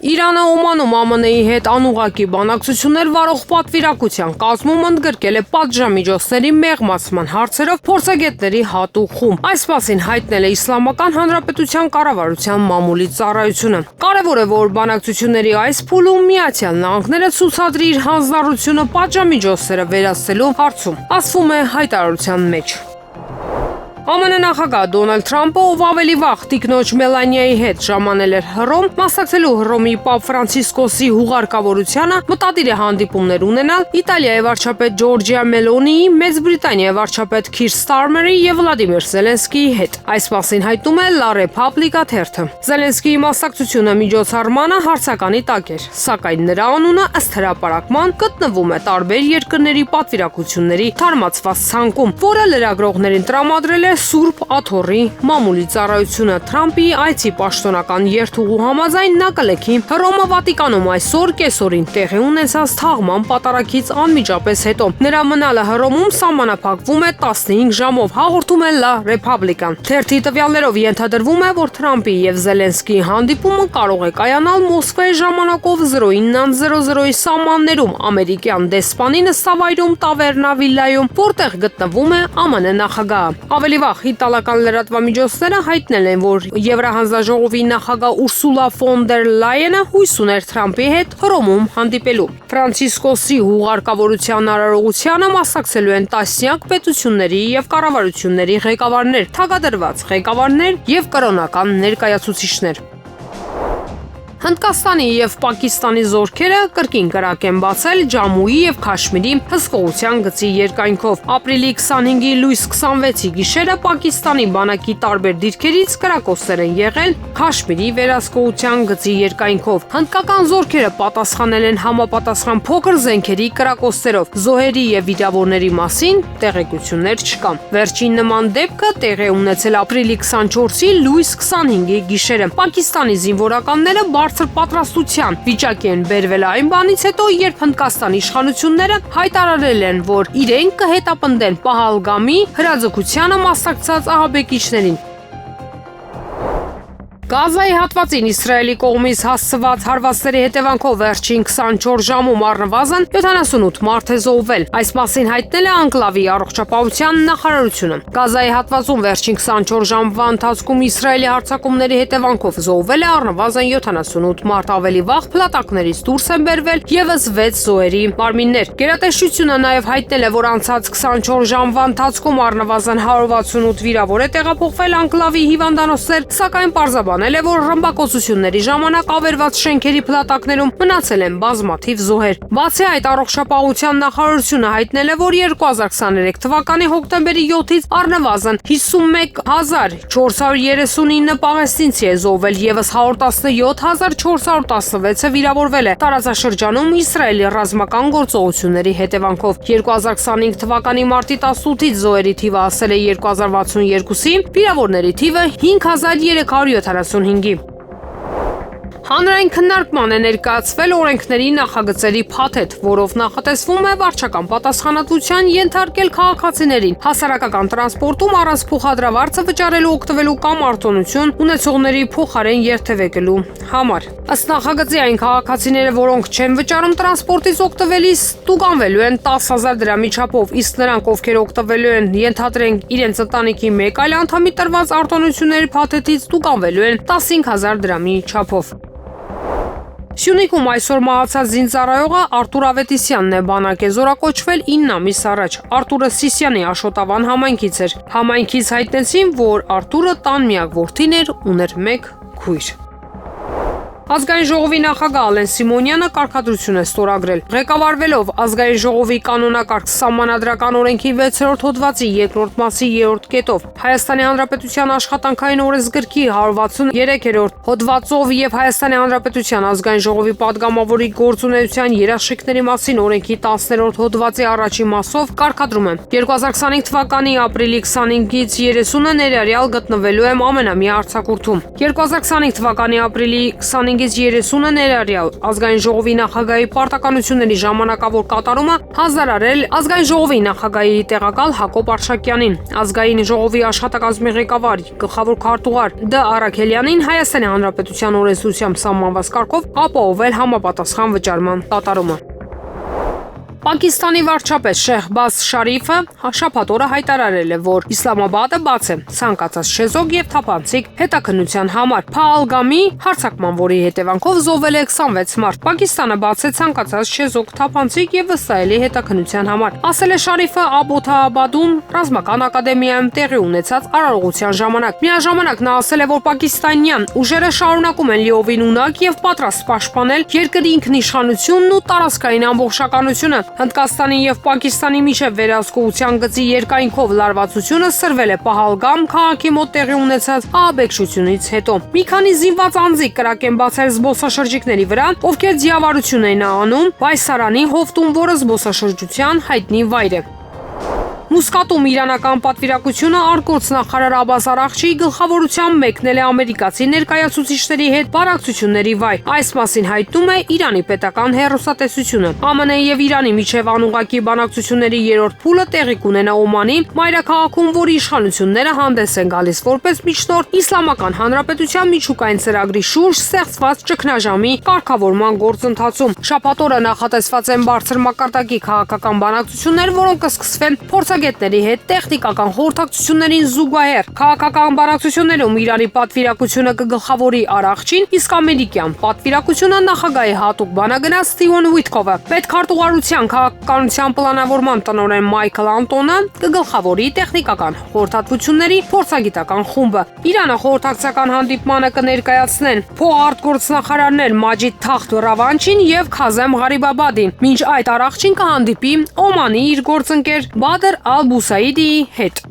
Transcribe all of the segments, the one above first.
Իրանը Օմանում ԱՄՆ-ի հետ անուղղակի բանակցություններ վարող պատվիրակության կազմում ընդգրկել է պատժամիջոցների մեղմացման հարցերով փորձագետների հատուկ խումբ։ Այս մասին հայտնել է Իսլամական Հանրապետության կառավարության մամուլի ծառայությունը։ Կարևոր է, որ բանակցությունների այս փուլում Միացյալ Նահանգները ցուցադրի իր հանձնառությունը պատժամիջոցները վերացնելու հարցում, ասվում է հայտարարության մեջ։ ԱՄՆ նախագահ Դոնալդ Թրամփը, ով ավելի վաղ տիկնոջ Մելանիայի հետ ժամանել էր Հռոմ, մասնակցելու Հռոմի Պապ Ֆրանցիսկոսի հուղարկավորությանը, մտադիր է հանդիպումներ ունենալ Իտալիայի վարչապետ Ջորջիա Մելոնիի, Մեծ Բրիտանիայի վարչապետ Քիր Ստարմերի եւ Վլադիմիր Զելենսկիի հետ։ Այս մասին հայտնում է La Repubblica թերթը։ Զելենսկիի մասնակցությունը միջոցառմանը հարցականի տակ էր, սակայն նրա անունը ըստ հրապարակման գտնվում է տարբեր երկրների պատվիրակությունների թարմացված ցանկում, որը լրագրողներին տրամադրել է Սուրբ Աթոռի մամուլի ծառայությունը։ Թրամփի այցի պաշտոնական երթուղու համաձայն նա կլքի Հռոմը Վատիկանում այսօր կեսօրին տեղի ունեցած թաղման պատարագից անմիջապես հետո։ Նրա մնալը Հռոմում սահմանափակվում է 15 ժամով, հաղորդում է La Repubblica-ն։ Թերթի տվյալներով ենթադրվում է, որ Թրամփի եւ Զելենսկիի հանդիպումը կարող է կայանալ Մոսկվայի ժամանակով 09:00-ի սահմաններում ամերիկյան դեսպանի նստավայրում Տավերնա Վիլայում, որտեղ գտնվում է ԱՄՆ նախագահը։ Ավելի վաղ իտալական լրատվամիջոցները հայտնել են, որ Եվրահանձնաժողովի նախագահ Ուրսուլա ֆոն դեր Լայենը հույս ուներ Թրամփի հետ Հռոմում հանդիպելու։ Ֆրանցիսկոսի հուղարկավորության արարողությանը մասնակցելու են տասնյակ պետությունների եւ կառավարությունների ղեկավարներ, թագադրված ղեկավարներ եւ կրոնական ներկայացուցիչներ։ Հնդկաստանի եւ Պակիստանի զորքերը կրկին կրակ են բացել Ջամուի եւ Քաշմիրի հսկողության գծի երկայնքով։ Ապրիլի 25-ի լույս 26-ի գիշերը Պակիստանի բանակի տարբեր դիրքերից կրակոցներ են եղել Քաշմիրի վերահսկողության գծի երկայնքով։ Հնդկական զորքերը պատասխանել են համապատասխան փոքր զենքերի կրակոցներով։ Զոհերի եւ վիրավորների մասին տեղեկություններ չկան։ Վերջին նման դեպքը տեղի է ունեցել ապրիլի 24-ի լույս 25-ի գիշերը։ Պակիստանի զինվորականները բարձր պատրաստության վիճակի են բերվել այն բանից հետո, երբ Հնդկաստանի իշխանությունները հայտարարել են, որ իրենք կհետապնդեն Պահալգամի հրաձգությանը մասնակցած ահաբեկիչներին։ Գազայի հատվածին Իսրայելի կողմից հասցված հարվածների հետևանքով վերջին 24 ժամում առնվազն 78 մարդ է զոհվել։ Այս մասին հայտնել է Անկլավի առողջապահության նախարարությունը։ Գազայի հատվածում վերջին 24 ժամվա ընթացքում Իսրայելի հարձակումների հետևանքով զոհվել է առնվազն 78 մարդ, ավելի վաղ փլատակներից դուրս են բերվել եւս 6 զոհերի մարմիններ։ Գերատեսչությունը նաեւ հայտնել է, որ անցած 24 ժամվա ընթացքում առնվազն 168 վիրավոր է տեղափոխվել Անկլավի հիվանդանոցներ, սակայն պարզաբան է, որ ռմբակոծությունների ժամանակ ավերված շենքերի փլատակներում մնացել են բազմաթիվ զոհեր։ Բացի այդ, առողջապահության նախարարությունը հայտնել է, որ 2023 թվականի հոկտեմբերի 7-ից առնվազն 51439 պաղեստինցի է զոհվել, եւս 117416-ը վիրավորվել է տարածաշրջանում Իսրայելի ռազմական գործողությունների հետևանքով։ 2025 թվականի մարտի 18-ից զոհերի թիվը հասել է 2062-ի, վիրավորների թիվը 5375-ի։ Հանրային քննարկման է ներկայացվել օրենքների նախագծերի փաթեթ, որով նախատեսվում է վարչական պատասխանատվության ենթարկել քաղաքացիներին հասարակական տրանսպորտում առանց փոխադրավարձը վճարելու օգտվելու կամ արտոնություն ունեցողների փոխարեն երթևեկելու համար։ Ըստ նախագծի այն քաղաքացիները, որոնք չեն վճարում տրանսպորտից օգտվելիս, տուգանվելու են 10,000 դրամի չափով, իսկ նրանք, ովքեր օգտվելու են, ենթադրենք, իրենց ընտանիքի մեկ այլ անդամի տրված արտոնությունների փաթեթից, տուգանվելու են 15,000 դրամի չափով։ Սյունիքում այսօր մահացած զինծառայողը Արտուր Ավետիսյանն է, բանակ է զորակոչվել 9 ամիս առաջ։ Արտուրը Սիսիանի Աշոտավան համայնքից էր։ Համայնքից հայտնեցին, որ Արտուրը տան միակ որդին էր, ուներ 1 քույր։ Ազգային ժողովի նախագահ Ալեն Սիմոնյանը կարգադրություն է ստորագրել։ Ղեկավարվելով Ազգային ժողովի կանոնակարգ սահմանադրական օրենքի 6-րդ հոդվածի 2-րդ մասի 3-րդ կետով Հայաստանի Հանրապետության աշխատանքային օրենսգրքի 163-րդ հոդվածով եւ Հայաստանի Հանրապետության Ազգային ժողովի падգամավորի գործունեության երաշխիքների մասին օրենքի 10-րդ հոդվածի առաջին մասով կարգադրում է։ 2025 թվականի ապրիլի 25-ից 30-ը ներառյալ գտնվելու է ամենամյա արձակուրդում։ 2025 թվականի ապրիլի 25 25-ից 30-ը ներառյալ ազգային ժողովի նախագահի պարտականությունների ժամանակավոր կատարումը հազարարել ազգային ժողովի նախագահի տեղակալ Հակոբ Արշակյանին, ազգային ժողովի աշխատակազմի ղեկավար գլխավոր քարտուղար Դ. Առաքելյանին Հայաստանի Հանրապետության օրենսդրությամբ սահմանված կարգով ապահովել համապատասխան վճարման կատարումը։ Պակիստանի վարչապետ Շեհբազ Շարիֆը շաբաթ օրը հայտարարել է, որ Իսլամաբադը բաց է ցանկացած շեզոք եւ թափանցիկ հետաքննության համար։ Փահալգամի հարձակման, որի հետևանքով զոհվել է 26 մարդ, Պակիստանը բաց է ցանկացած շեզոք թափանցիկ եւ վստահելի հետաքննության համար, ասել է Շարիֆը Աբոթաբադում ռազմական ակադեմիայում տեղի ունեցած արարողության ժամանակ։ Միաժամանակ նա ասել է, որ պակիստանյան ուժերը շարունակում են լիովին ունակ եւ պատրաստ պաշտպանել երկրի ինքնիշխանությունն ու տարածքային ամբողջականությունը։ Հնդկաստանի եւ Պակիստանի միջև վերահսկողության գծի երկայնքով լարվածությունը սրվել է Պահալգամ քաղաքի մոտ տեղի ունեցած ահաբեկչությունից հետո։ Մի քանի զինված անձիկ կրակ են բացել զբոսաշրջիկների վրա, ովքեր ձիավարություն էին անում Բայսարանի հովտում, որը զբոսաշրջության հայտնի վայր է։ Մուսկատում իրանական պատվիրակությունը արտգործնախարար Աբբաս Արաղչիի գլխավորությամբ մեկնել է ամերիկացի ներկայացուցիչների հետ բանակցությունների վայր։ Այս մասին հայտնում է Իրանի պետական հեռուստատեսությունը։ ԱՄՆ եւ Իրանի միջև անուղղակի բանակցությունների երրորդ փուլը տեղի կունենա Օմանի մայրաքաղաքում, որի իշխանությունները հանդես են գալիս որպես միջնորդ Իսլամական Հանրապետության միջուկային ծրագրի շուրջ ստեղծված ճգնաժամի կարգավորման գործընթացում։ Շաբաթ օրը նախատեսված են բարձր մակարդակի քաղաքական բանակցություններ, որոնք կսկսվեն փորձագետների հետ տեխնիկական խորհրդակցություններին զուգահեռ։ Քաղաքական բանակցություններում Իրանի պատվիրակությունը կգլխավորի Արաղչին, իսկ ամերիկյան պատվիրակությունը նախագահի հատուկ բանագնաց Սթիվեն Ուիթկովը։ Պետքարտուղարության քաղաքականության պլանավորման տնօրեն Մայքլ Անտոնը կգլխավորի տեխնիկական խորհրդատվությունների փորձագիտական խումբը։ Իրանը խորհրդակցական հանդիպմանը կներկայացնեն փոխարտգործնախարարներ Մաջիդ Թախտ Ռավանչին եւ Քազեմ Ղարիբաբադին։ Մինչ այդ Արաղչին կհանդիպի Օմանի իր գործընկեր Բադր Ալ-Բուսայիդիի հետ։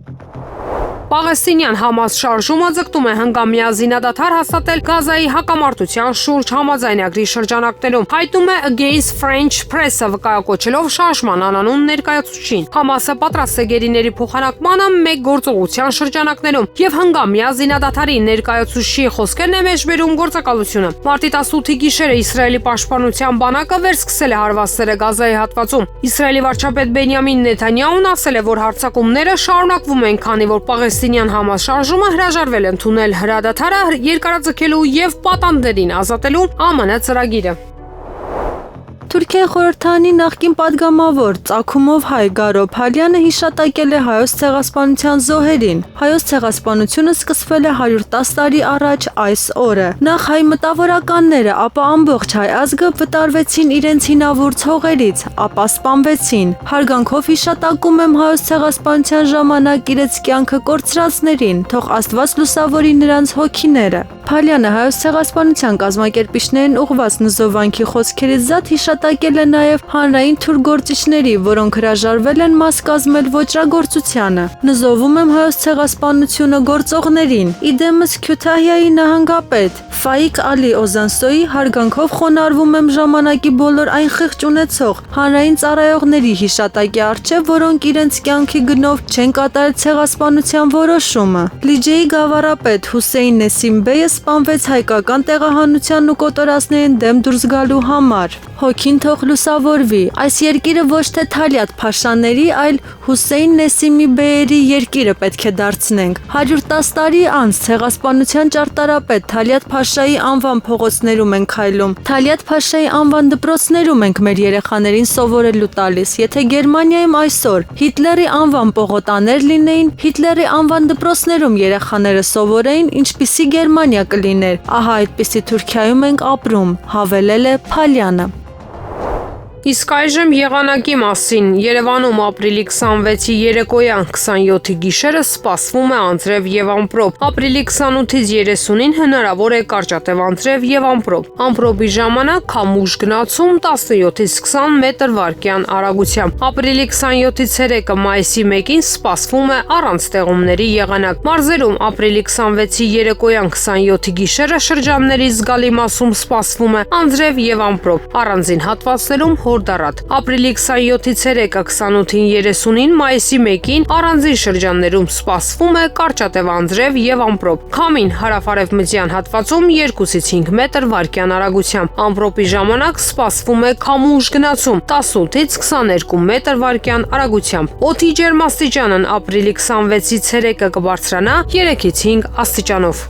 Պաղեստինյան Համաս շարժումը ձգտում է հնգամյա զինադադար հաստատել Գազայի հակամարտության շուրջ համաձայնագրի շրջանակներում, հայտնում է Against French Press-ը վկայակոչելով շարժման անանուն ներկայացուցչին։ Համասը պատրաստ է գերիների փոխանակմանը մեկ գործողության շրջանակներում եւ հնգամյա զինադադարի ներկայացուցչի խոսքերն է մեջբերում գործակալությունը։ Մարտի 18-ի գիշերը Իսրայելի պաշտպանության բանակը վերսկսել է հարվածները Գազայի հատվածում։ Իսրայելի վարչապետ Բենյամին Նեթանյահուն ասել է, որ հարձակումները շարունակվում են, քանի որ Պաղեստինյան Համաս շարժումը հրաժարվել է ընդունել հրադադարը երկարաձգելու եւ պատանդներին ազատելու ԱՄՆ ծրագիրը։ Թուրքիայի խորհրդարանի նախկին падգամավոր ծագումով հայ Գարո Փալյանը հիշատակել է հայոց ցեղասպանության զոհերին։ Հայոց ցեղասպանությունը սկսվել է 110 տարի առաջ այս օրը։ Նախ հայ մտավորականները, ապա ամբողջ հայ ազգը վտարվեցին իրենց հինավուրց հողերից, ապա սպանվեցին։ Հարգանքով հիշատակում եմ հայոց ցեղասպանության ժամանակ իրենց կյանքը կորցրածներին, թող Աստված լուսավորի նրանց հոգիները։ Փալյանը հայոց ցեղասպանության կազմակերպիչներին ուղղված նզովանքի խոսքերից զատ հիշատակել է նաև հանրային թուրգործիչների, որոնք հրաժարվել են մաս կազմել ոճրագործությանը։ Նզովում եմ հայոց ցեղասպանությունը գործողներին։ Իդեմս Քյութահիայի նահանգապետ Ֆայիկ Ալի Օզանսոյի հարգանքով խոնարհվում եմ ժամանակի բոլոր այն խիղճ ունեցող հանրային ծառայողների հիշատակի առջև, որոնք իրենց կյանքի գնով չեն կատարել ցեղասպանության որոշումը։ Լիջեի գավառապետ Հուսեյն Նեսիմբեյը սպանվեց հայկական տեղահանության ու կոտորածներին դեմ դուրս գալու համար։ Հոգին թող լուսավորվի։ Այս երկիրը ոչ թե Թալիաթ Փաշաների, այլ Հուսեյն Նեսիմի բեյերի երկիրը պետք է դարձնենք։ 110 տարի անց ցեղասպանության ճարտարապետ Թալիաթ Փաշայի անվան փողոցներում ենք քայլում։ Թալիաթ Փաշայի անվան դպրոցներում ենք մեր երեխաներին սովորելու տալիս։ Եթե Գերմանիայում այսօր Հիտլերի անվան պողոտաներ լինեին, Հիտլերի անվան դպրոցներում երեխաները սովորեին, ինչպիսի Գերմանիա կլիներ։ Ահա այդպիսի Թուրքիայում ենք ապրում, հավելել է Փալյանը։ Իսկ այժմ եղանակի մասին։ Երևանում ապրիլի 26-ի երեկոյան 27-ի գիշերը սպասվում է անձրև եւ ամպրոպ։ Ապրիլի 28-ից 30-ին հնարավոր է կարճատև անձրև եւ ամպրոպ։ Ամպրոպի ժամանակ քամուշ գնացում 17-ից 20 մետր/վայրկյան արագությամբ։ Ապրիլի 27-ից ցերեկը մայիսի 1-ին սպասվում է առանց ստեղումների եղանակ։ Մարզերում ապրիլի 26-ի երեկոյան 27-ի գիշերը շրջանների զգալի մասում սպասվում է անձրև եւ ամպրոպ։ Առանձին հատվածներում Հորդառատ։ Ապրիլի 27-ից 3-ը, 28-ին 30-ին, մայիսի 1-ին առանձին շրջաններում սպասվում է կարճատև անձրև եւ ամպրոպ։ Քամին հարավ-արևմտյան հատվածում 2-ից 5 մետր վարկյան արագությամբ։ Ամպրոպի ժամանակ սպասվում է քամուշ գնացում 18-ից 22 մետր վարկյան արագությամբ։ Օդի ջերմաստիճանն ապրիլի 26-ից 3-ը կբարձրանա 3-ից 5 աստիճանով։